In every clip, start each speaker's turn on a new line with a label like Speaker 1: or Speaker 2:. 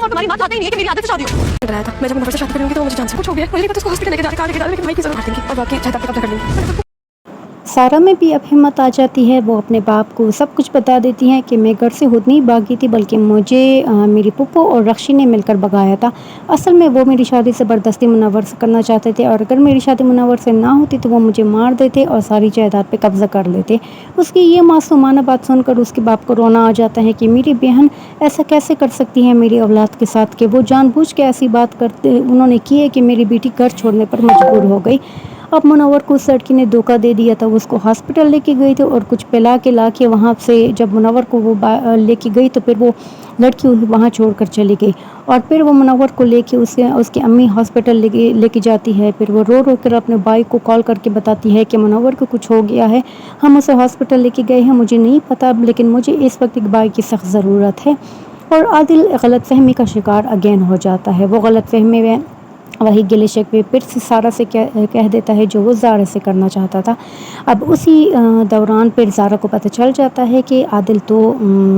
Speaker 1: तुम और तुम्हारी माँ चाहते ही नहीं है कि मेरी आदत से शादी हो। बताया था मैं जब नंबर से शादी करूंगी तो वो मुझे जान से कुछ हो गया, मुझे पता उसको हॉस्पिटल लेके जाकर लेकिन भाई की जरूरत देंगी और बाकी चाहे तब कब्जा कर लेंगे।
Speaker 2: सारा में भी अब हिम्मत आ जाती है। वो अपने बाप को सब कुछ बता देती हैं कि मैं घर से खुद नहीं भागी थी, बल्कि मुझे मेरी पुप्पो और रक्षी ने मिलकर भगाया था। असल में वो मेरी शादी ज़बरदस्ती मुनव्वर से करना चाहते थे, और अगर मेरी शादी मुनव्वर से ना होती तो वो मुझे मार देते और सारी जायदाद पे कब्ज़ा कर लेते। उसकी ये मासूमाना बात सुनकर उसके बाप को रोना आ जाता है कि मेरी बहन ऐसा कैसे कर सकती है मेरी औलाद के साथ, कि वो जानबूझ के ऐसी बात करते उन्होंने की है कि मेरी बेटी घर छोड़ने पर मजबूर हो गई। अब मुनव्वर को उस लड़की ने धोखा दे दिया था। वो उसको हॉस्पिटल लेके गई थी और कुछ पिला के ला के वहाँ से जब मुनव्वर को वो लेके गई तो फिर वो लड़की वहाँ छोड़कर चली गई। और फिर वो मुनव्वर को लेके उसकी अम्मी हॉस्पिटल लेके जाती है। फिर वो रो रो कर अपने भाई को कॉल करके बताती है कि मुनव्वर को कुछ हो गया है, हम उसे हॉस्पिटल लेके गए हैं, मुझे नहीं पता, लेकिन मुझे इस वक्त एक भाई की सख्त ज़रूरत है। और आदिल गलतफहमी का शिकार अगेन हो जाता है। वो गलतफहमी में वही गिले शिकवे फिर से सारा से कह देता है जो वो ज़ारा से करना चाहता था। अब उसी दौरान फिर ज़ारा को पता चल जाता है कि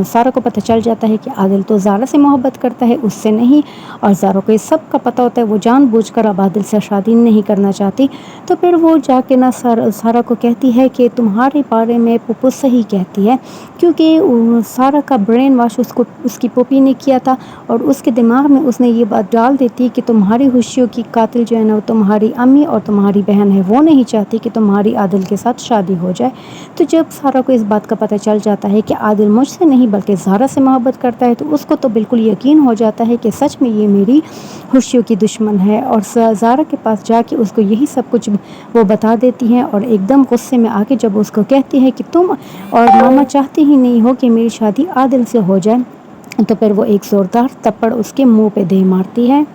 Speaker 2: सारा को पता चल जाता है कि आदिल तो ज़ारा से मोहब्बत करता है, उससे नहीं। और ज़ारा को इस सब का पता होता है। वो जानबूझकर अब आदिल से शादी नहीं करना चाहती। तो फिर वो जाके ना सारा को कहती है कि तुम्हारे बारे में पुप्पो सही कहती है, क्योंकि सारा का ब्रेन वॉश उसकी पुप्पी ने किया था। और उसके दिमाग में उसने ये बात डाल देती कि तुम्हारी खुशियों की कातिल जो है ना वो तुम्हारी अम्मी और तुम्हारी बहन है, वो नहीं चाहती कि तुम्हारी आदिल के साथ शादी हो जाए। तो जब सारा को इस बात का पता चल जाता है कि आदिल मुझसे नहीं बल्कि ज़ारा से मोहब्बत करता है, तो उसको तो बिल्कुल यकीन हो जाता है कि सच में ये मेरी खुशियों की दुश्मन है। और ज़ारा के पास जाके उसको यही सब कुछ वो बता देती हैं। और एकदम गुस्से में आके जब उसको कहती है कि तुम और मामा चाहते ही नहीं हो कि मेरी शादी आदिल से हो जाए, तो फिर वो एक ज़ोरदार थप्पड़ उसके मुँह पे दे मारती है।